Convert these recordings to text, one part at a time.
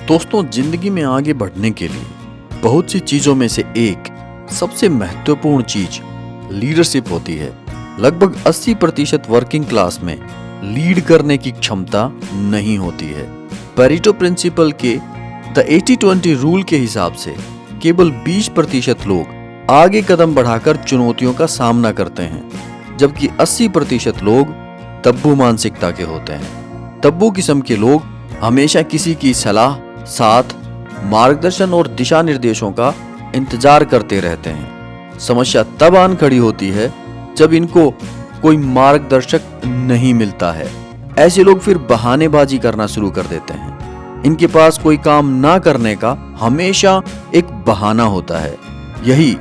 दोस्तों, जिंदगी में आगे बढ़ने के लिए बहुत सी चीजों में से एक सबसे महत्वपूर्ण चीज लीडरशिप होती है। लगभग 80% वर्किंग क्लास में लीड करने की क्षमता नहीं होती है। पेरेटो प्रिंसिपल के द 80-20 रूल के हिसाब से केवल 20% लोग आगे कदम बढ़ाकर चुनौतियों का सामना करते हैं, जबकि 80% लोग तब्बू मानसिकता के होते हैं। तब्बू किस्म के लोग हमेशा किसी की सलाह, साथ, मार्गदर्शन और दिशा निर्देशों का इंतजार करते रहते हैं। समस्या तब आन खड़ी होती है जब इनको कोई मार्गदर्शक नहीं मिलता है। ऐसे लोग फिर बहानेबाजी करना शुरू कर देते हैं। इनके पास कोई काम ना करने का हमेशा एक बहाना होता है, यही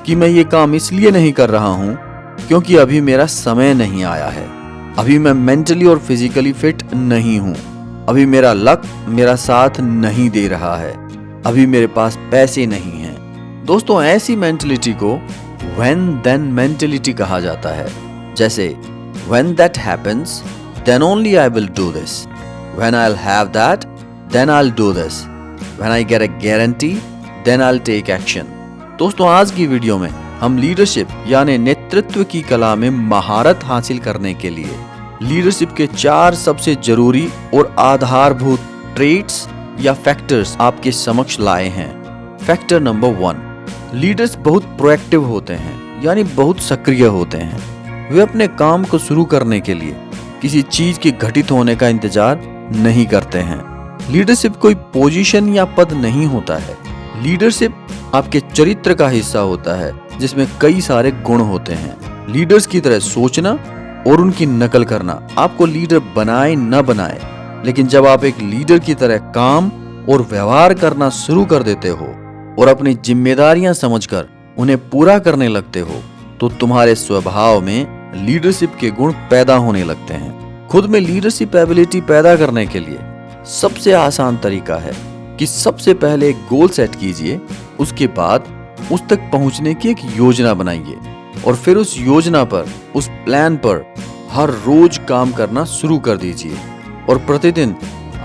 कि मैं ये काम इसलिए नहीं कर रहा हूँ क्योंकि अभी मेरा समय नहीं आया है, अभी मैं मेंटली और फिजिकली फिट नहीं हूँ, अभी मेरा लक मेरा साथ नहीं दे रहा है, अभी मेरे पास पैसे नहीं हैं। दोस्तों, ऐसी मेंटलिटी को व्हेन देन मेंटलिटी कहा जाता है। जैसे when that happens then only I will do this, when I will have that then I will do this, when I get a guarantee then I will take action. दोस्तों, आज की video में हम leadership यानी नेतृत्व की कला में महारत हासिल करने के लिए लीडरशिप के 4 सबसे जरूरी और आधारभूत ट्रेट्स या फैक्टर्स आपके समक्ष लाए हैं। फैक्टर नंबर 1, लीडर्स बहुत प्रोएक्टिव होते हैं, यानी बहुत सक्रिय होते हैं। वे अपने काम को शुरू करने के लिए किसी चीज के घटित होने का इंतजार नहीं करते हैं। लीडरशिप कोई पोजीशन या पद नहीं होता है। लीडरशिप आपके चरित्र का हिस्सा होता है, जिसमें कई सारे गुण होते हैं। लीडर्स की तरह सोचना और उनकी नकल करना आपको लीडर बनाए न बनाए, लेकिन जब आप एक लीडर की तरह काम और व्यवहार करना शुरू कर देते हो और अपनी जिम्मेदारियां समझकर उन्हें पूरा करने लगते हो, तो तुम्हारे स्वभाव में लीडरशिप के गुण पैदा होने लगते हैं। खुद में लीडरशिप एबिलिटी पैदा करने के लिए सबसे आसान तरीका है कि सबसे पहले एक गोल सेट कीजिए, उसके बाद उस तक पहुंचने की एक योजना बनाइए और फिर उस योजना पर, उस प्लान पर हर रोज काम करना शुरू कर दीजिए और प्रतिदिन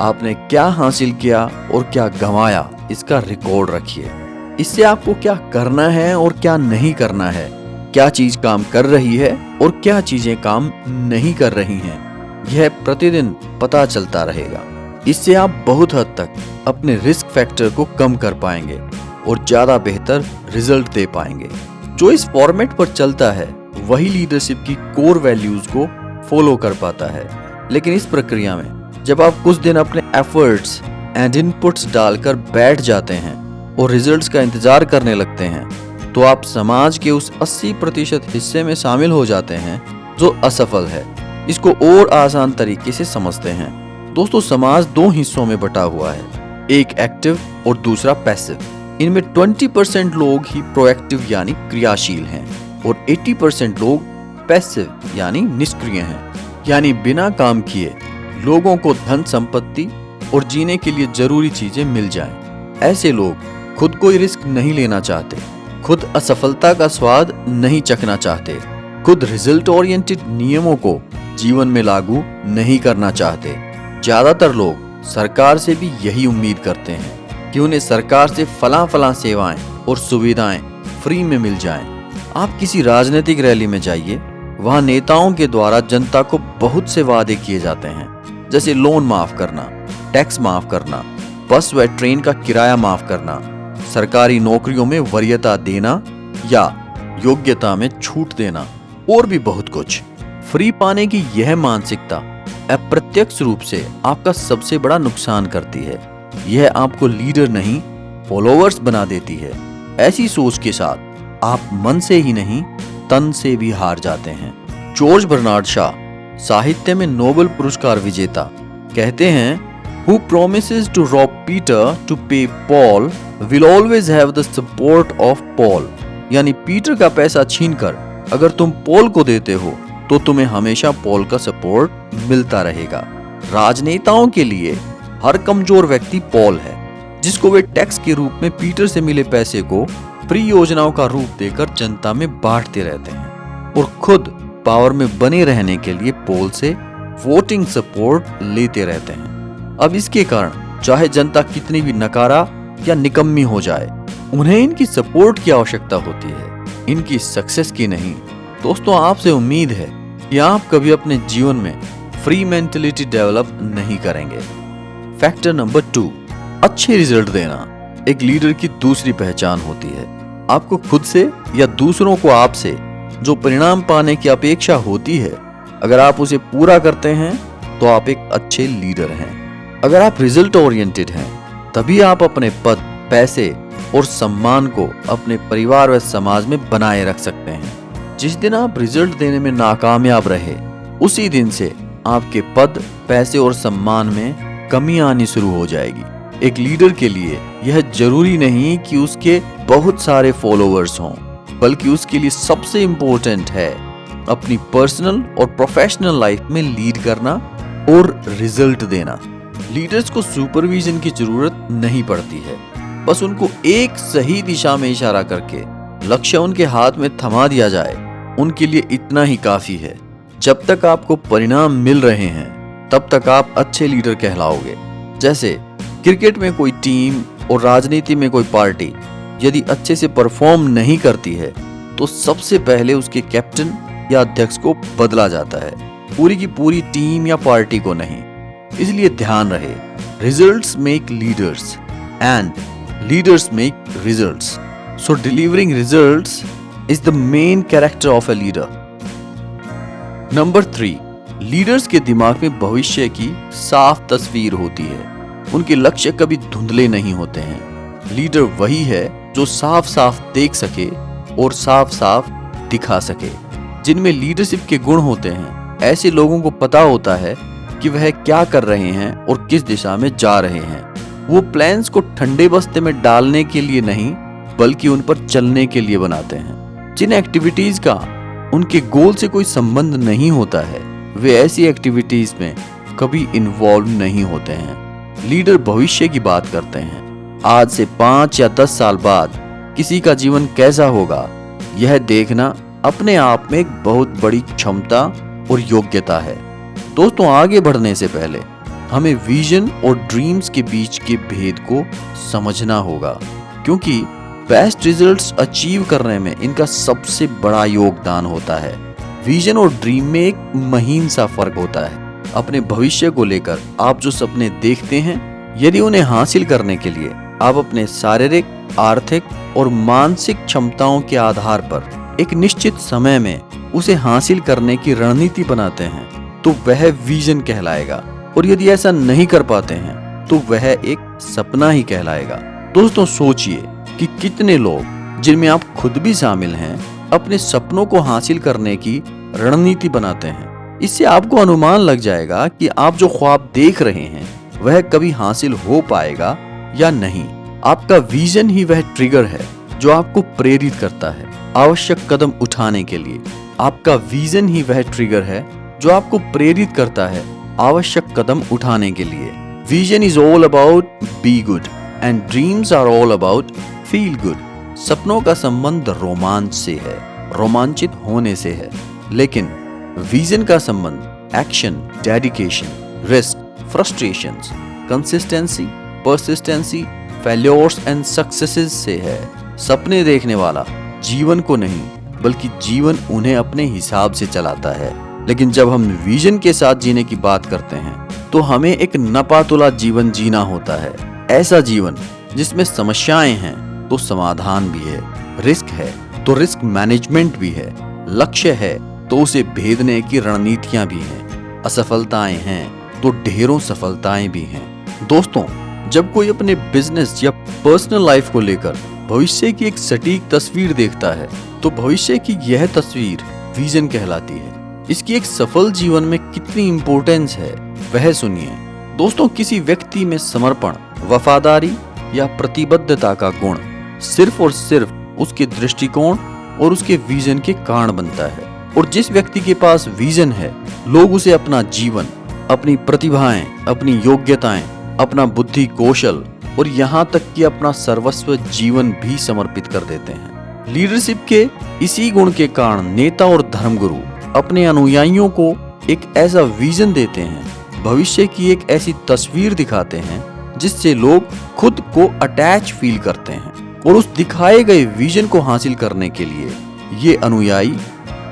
आपने क्या हासिल किया और क्या गंवाया इसका रिकॉर्ड रखिए। इससे आपको क्या करना है और क्या नहीं करना है, क्या चीज काम कर रही है और क्या चीजें काम नहीं कर रही हैं, यह प्रतिदिन पता चलता रहेगा। इससे आप बहुत हद तक अपने रिस्क फैक्टर को कम कर पाएंगे और ज्यादा बेहतर रिजल्ट दे पाएंगे। जो इस फॉर्मेट पर चलता है वही लीडरशिप की कोर वैल्यूज को फॉलो कर पाता है। लेकिन इस प्रक्रिया में जब आप कुछ दिन अपने एफर्ट्स एंड इनपुट्स डालकर बैठ जाते हैं और रिजल्ट्स का इंतजार करने लगते हैं, तो आप समाज के उस 80% हिस्से में शामिल हो जाते हैं जो असफल है। इसको और आसान तरीके से समझते हैं। दोस्तों, समाज 2 हिस्सों में बटा हुआ है, एक एक्टिव और दूसरा पैसिव। इनमें 20% लोग ही प्रोएक्टिव यानी क्रियाशील हैं और 80% लोग पैसिव यानी निष्क्रिय हैं, यानी बिना काम किए लोगों को धन संपत्ति और जीने के लिए जरूरी चीजें मिल जाएं। ऐसे लोग खुद कोई रिस्क नहीं लेना चाहते, खुद असफलता का स्वाद नहीं चखना चाहते, खुद रिजल्ट ओरिएंटेड नियमों को जीवन में लागू नहीं करना चाहते। ज्यादातर लोग सरकार से भी यही उम्मीद करते हैं कि उन्हें सरकार से फलां सेवाएं और सुविधाएं फ्री में मिल जाएं। आप किसी राजनीतिक रैली में जाइए, वहां नेताओं के द्वारा जनता को बहुत से वादे किए जाते हैं, जैसे लोन माफ करना, टैक्स माफ करना, बस व ट्रेन का किराया माफ करना, सरकारी नौकरियों में वरीयता देना या योग्यता में छूट देना और भी बहुत कुछ। फ्री पाने की यह मानसिकता अप्रत्यक्ष रूप से आपका सबसे बड़ा नुकसान करती है। यह आपको लीडर नहीं फॉलोअर्स बना देती है। ऐसी सोच के साथ आप मन से ही नहीं तन से भी हार जाते हैं। जॉर्ज बर्नार्ड शॉ, साहित्य में नोबेल पुरस्कार विजेता, कहते हैं, Who promises to rob Peter to pay Paul will always have the support of Paul। यानी पीटर का पैसा छीनकर अगर तुम पॉल को देते हो तो तुम्हें हमेशा पॉल का सपोर्ट मिलता रहेगा। राजनेताओं के लिए हर कमजोर व्यक्ति पॉल है, जिसको वे टैक्स के रूप में पीटर से मिले पैसे को फ्री योजनाओं का रूप देकर जनता में बांटते रहते हैं और खुद पावर में बने रहने के लिए पॉल से वोटिंग सपोर्ट लेते रहते हैं। अब इसके कारण चाहे जनता कितनी भी नकारा या निकम्मी हो जाए। उन्हें इनकी सपोर्ट की आवश्यकता होती है, इनकी सक्सेस की नहीं। दोस्तों, आपसे उम्मीद है कि आप कभी अपने जीवन में फ्री मेंटेलिटी डेवलप नहीं करेंगे। फैक्टर नंबर 2, अच्छे रिजल्ट देना एक लीडर की दूसरी पहचान होती है। आपको खुद से या दूसरों को आपसे जो परिणाम पाने की अपेक्षा होती है, अगर आप उसे पूरा करते हैं तो आप एक अच्छे लीडर हैं। अगर आप रिजल्ट ओरिएंटेड हैं, तभी आप अपने पद, पैसे और सम्मान को अपने परिवार व समाज में बनाए रख सकते हैं। जिस दिन आप रिजल्ट देने में नाकामयाब रहे, उसी दिन से आपके पद, पैसे और सम्मान में कमी आनी शुरू हो जाएगी। एक लीडर के लिए यह जरूरी नहीं कि उसके बहुत सारे फॉलोअर्स हों, बल्कि उसके लिए सबसे इम्पोर्टेंट है अपनी पर्सनल और प्रोफेशनल लाइफ में लीड करना और रिजल्ट देना। लीडर्स को सुपरविजन की जरूरत नहीं पड़ती है, बस उनको एक सही दिशा में इशारा करके लक्ष्य उनके हाथ में थमा दिया जाए, उनके लिए इतना ही काफी है। जब तक आपको परिणाम मिल रहे हैं, तब तक आप अच्छे लीडर कहलाओगे। जैसे क्रिकेट में कोई टीम और राजनीति में कोई पार्टी यदि अच्छे से परफॉर्म नहीं करती है, तो सबसे पहले उसके कैप्टन या अध्यक्ष को बदला जाता है, पूरी की पूरी टीम या पार्टी को नहीं। इसलिए ध्यान रहे, results make leaders and leaders make results. So delivering results is the main character of a leader. Number 3, leaders के दिमाग में भविष्य की साफ तस्वीर होती है। उनके लक्ष्य कभी धुंधले नहीं होते हैं। लीडर वही है जो साफ साफ देख सके और साफ साफ दिखा सके। जिनमें लीडरशिप के गुण होते हैं, ऐसे लोगों को पता होता है कि वह क्या कर रहे हैं और किस दिशा में जा रहे हैं। वो प्लान्स को ठंडे बस्ते में डालने के लिए नहीं, बल्कि उन पर चलने के लिए बनाते हैं। जिन एक्टिविटीज का उनके गोल से कोई संबंध नहीं होता है, वे ऐसी एक्टिविटीज में कभी इन्वॉल्व नहीं होते हैं। लीडर भविष्य की बात करते हैं। आज से 5 या 10 साल बाद किसी का जीवन कैसा होगा, यह देखना अपने आप में एक बहुत बड़ी क्षमता और योग्यता है। दोस्तों, आगे बढ़ने से पहले हमें विजन और ड्रीम्स के बीच के भेद को समझना होगा, क्योंकि बेस्ट रिजल्ट्स अचीव करने में इनका सबसे बड़ा योगदान होता है। विजन और ड्रीम में एक महीन सा फर्क होता है। अपने भविष्य को लेकर आप जो सपने देखते हैं, यदि उन्हें हासिल करने के लिए आप अपने शारीरिक, आर्थिक और मानसिक क्षमताओं के आधार पर एक निश्चित समय में उसे हासिल करने की रणनीति बनाते हैं, तो वह विजन कहलाएगा। और यदि ऐसा नहीं कर पाते हैं, तो वह एक सपना ही कहलाएगा। दोस्तों, सोचिए कि कितने लोग, जिनमें आप खुद भी शामिल हैं, अपने सपनों को हासिल करने की रणनीति बनाते हैं। इससे आपको अनुमान लग जाएगा कि आप जो ख्वाब देख रहे हैं, वह कभी हासिल हो पाएगा या नहीं। आपका विजन ही वह ट्रिगर है जो आपको प्रेरित करता है आवश्यक कदम उठाने के लिए। आपका विजन ही वह ट्रिगर है जो आपको प्रेरित करता है आवश्यक कदम उठाने के लिए। Vision is all about be good and dreams are all about feel good. सपनों का संबंध रोमांच से है, रोमांचित होने से है, लेकिन विजन का संबंध action, dedication, risk, frustrations, consistency, persistency, failures and successes से है। सपने देखने वाला जीवन को नहीं, बल्कि जीवन उन्हें अपने हिसाब से चलाता है। लेकिन जब हम विजन के साथ जीने की बात करते हैं, तो हमें एक नपातुला जीवन जीना होता है। ऐसा जीवन जिसमें समस्याएं हैं तो समाधान भी है, रिस्क है तो रिस्क मैनेजमेंट भी है, लक्ष्य है तो उसे भेदने की रणनीतियां भी हैं, असफलताएं हैं तो ढेरों सफलताएं भी हैं। दोस्तों, जब कोई अपने बिजनेस या पर्सनल लाइफ को लेकर भविष्य की एक सटीक तस्वीर देखता है, तो भविष्य की यह तस्वीर विजन कहलाती है। इसकी एक सफल जीवन में कितनी इंपॉर्टेंस है, वह सुनिए। दोस्तों, किसी व्यक्ति में समर्पण, वफादारी या प्रतिबद्धता का गुण सिर्फ और सिर्फ उसके दृष्टिकोण और उसके विजन के कारण बनता है। और जिस व्यक्ति के पास विजन है, लोग उसे अपना जीवन, अपनी प्रतिभाएं, अपनी योग्यताएं, अपना बुद्धि कौशल और यहाँ तक कि अपना सर्वस्व जीवन भी समर्पित कर देते हैं। लीडरशिप के इसी गुण के कारण नेता और धर्मगुरु अपने अनुयायियों को एक ऐसा विजन देते हैं, भविष्य की एक ऐसी तस्वीर दिखाते हैं जिससे लोग खुद को अटैच फील करते हैं और उस दिखाए गए विजन को हासिल करने के लिए ये अनुयायी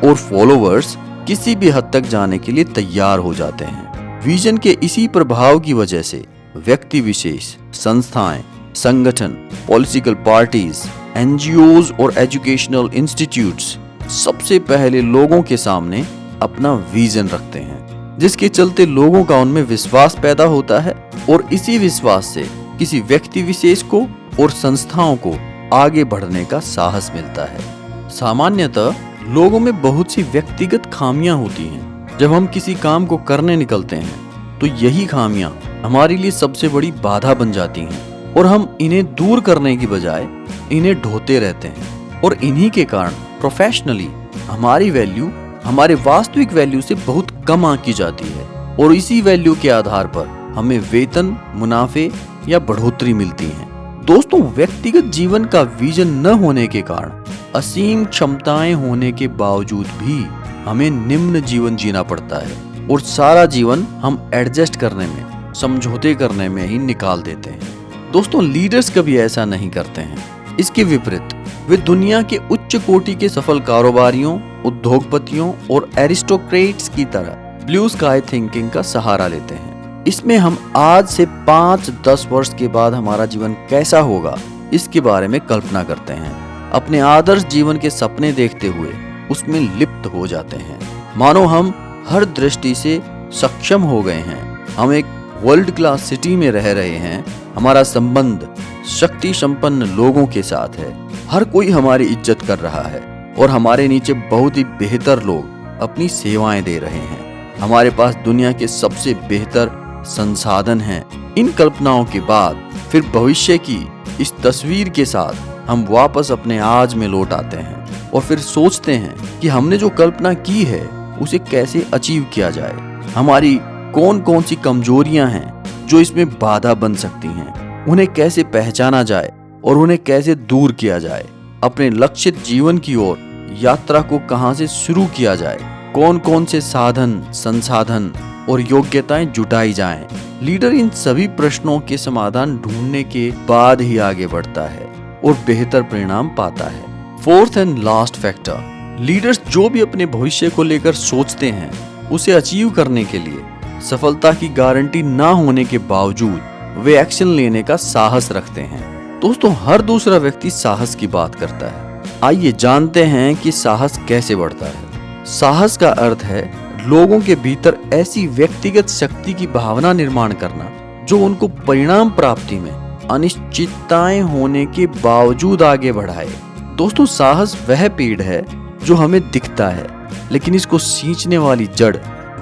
और फॉलोवर्स किसी भी हद तक जाने के लिए तैयार हो जाते हैं। विजन के इसी प्रभाव की वजह से व्यक्ति विशेष, संस्थाएं, संगठन, पॉलिटिकल पार्टीज, एनजीओज और एजुकेशनल इंस्टीट्यूट्स सबसे पहले लोगों के सामने अपना विजन रखते हैं, जिसके चलते लोगों का उनमें विश्वास पैदा होता है और इसी विश्वास से किसी व्यक्ति विशेष को और संस्थाओं को आगे बढ़ने का साहस मिलता है। सामान्यतः लोगों में बहुत सी व्यक्तिगत खामियां होती हैं। जब हम किसी काम को करने निकलते हैं तो यही खामियां हमारे लिए सबसे बड़ी बाधा बन जाती हैं और हम इन्हें दूर करने की बजाय इन्हें ढोते रहते हैं और इन्हीं के कारण प्रोफेशनली हमारी वैल्यू हमारे वास्तविक वैल्यू से बहुत कम आंकी जाती है और इसी वैल्यू के आधार पर हमें वेतन, मुनाफे या बढ़ोतरी मिलती है। दोस्तों, व्यक्तिगत जीवन का विजन न होने के कारण असीम क्षमताएं होने के बावजूद भी हमें निम्न जीवन जीना पड़ता है और सारा जीवन हम एडजस्ट करने में, समझौते करने में ही निकाल देते हैं। दोस्तों, लीडर्स कभी ऐसा नहीं करते हैं। इसके विपरीत वे दुनिया के उच्च कोटि के सफल कारोबारियों, उद्योगपतियों और एरिस्टोक्रेट्स की तरह ब्लू स्काई थिंकिंग का सहारा लेते हैं। इसमें हम आज से 5-10 वर्ष के बाद हमारा जीवन कैसा होगा इसके बारे में कल्पना करते हैं। अपने आदर्श जीवन के सपने देखते हुए उसमें लिप्त हो जाते हैं, मानो हम हर दृष्टि से सक्षम हो गए हैं। हम एक वर्ल्ड क्लास सिटी में रह रहे हैं। हमारा संबंध शक्ति संपन्न लोगों के साथ है। हर कोई हमारी इज्जत कर रहा है और हमारे नीचे बहुत ही बेहतर लोग अपनी सेवाएं दे रहे हैं। हमारे पास दुनिया के सबसे बेहतर संसाधन हैं। इन कल्पनाओं के बाद फिर भविष्य की इस तस्वीर के साथ हम वापस अपने आज में लौट आते हैं और फिर सोचते हैं कि हमने जो कल्पना की है उसे कैसे अचीव किया जाए। हमारी कौन कौन सी कमजोरियां हैं जो इसमें बाधा बन सकती हैं, उन्हें कैसे पहचाना जाए और उन्हें कैसे दूर किया जाए। अपने लक्षित जीवन की ओर यात्रा को कहां से शुरू किया जाए, कौन कौन से साधन, संसाधन और योग्यताएं जुटाई जाएं। लीडर इन सभी प्रश्नों के समाधान ढूंढने के बाद ही आगे बढ़ता है और बेहतर परिणाम पाता है। Fourth and last factor, leaders जो भी अपने भविष्य को लेकर सोचते हैं उसे अचीव करने के लिए सफलता की गारंटी ना होने के बावजूद वे एक्शन लेने का साहस रखते हैं। दोस्तों, हर दूसरा व्यक्ति साहस की बात करता है। आइए जानते हैं कि साहस कैसे बढ़ता है। साहस का अर्थ है लोगों के भीतर ऐसी व्यक्तिगत शक्ति की भावना निर्माण करना जो उनको परिणाम प्राप्ति में अनिश्चितताएं होने के बावजूद आगे बढ़ाए। दोस्तों, साहस वह पेड़ है जो हमें दिखता है, लेकिन इसको सींचने वाली जड़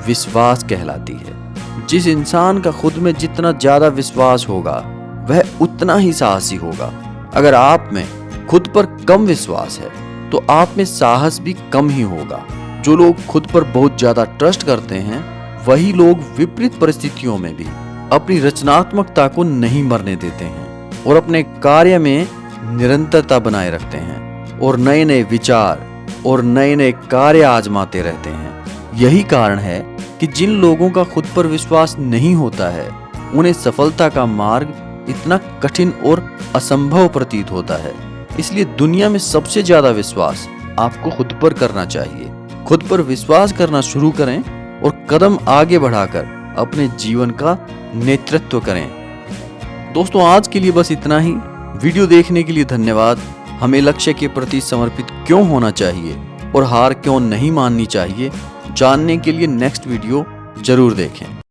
विश्वास कहलाती है। जिस इंसान का खुद में जितना ज्यादा विश्वास होगा वह उतना ही साहसी होगा। अगर आप में खुद पर कम विश्वास है तो आप में साहस भी कम ही होगा। जो लोग खुद पर बहुत ज्यादा ट्रस्ट करते हैं वही लोग विपरीत परिस्थितियों में भी अपनी रचनात्मकता को नहीं मरने देते हैं और अपने कार्य में निरंतरता बनाए रखते हैं और नए नए विचार और नए नए कार्य आजमाते रहते हैं। यही कारण है कि जिन लोगों का खुद पर विश्वास नहीं होता है उन्हें सफलता का मार्ग इतना कठिन और असंभव प्रतीत होता है। इसलिए दुनिया में सबसे ज्यादा विश्वास आपको खुद पर करना चाहिए। खुद पर विश्वास करना शुरू करें और कदम आगे बढ़ाकर अपने जीवन का नेतृत्व करें। दोस्तों, आज के लिए बस इतना ही। वीडियो देखने के लिए धन्यवाद। हमें लक्ष्य के प्रति समर्पित क्यों होना चाहिए और हार क्यों नहीं माननी चाहिए, जानने के लिए नेक्स्ट वीडियो जरूर देखें।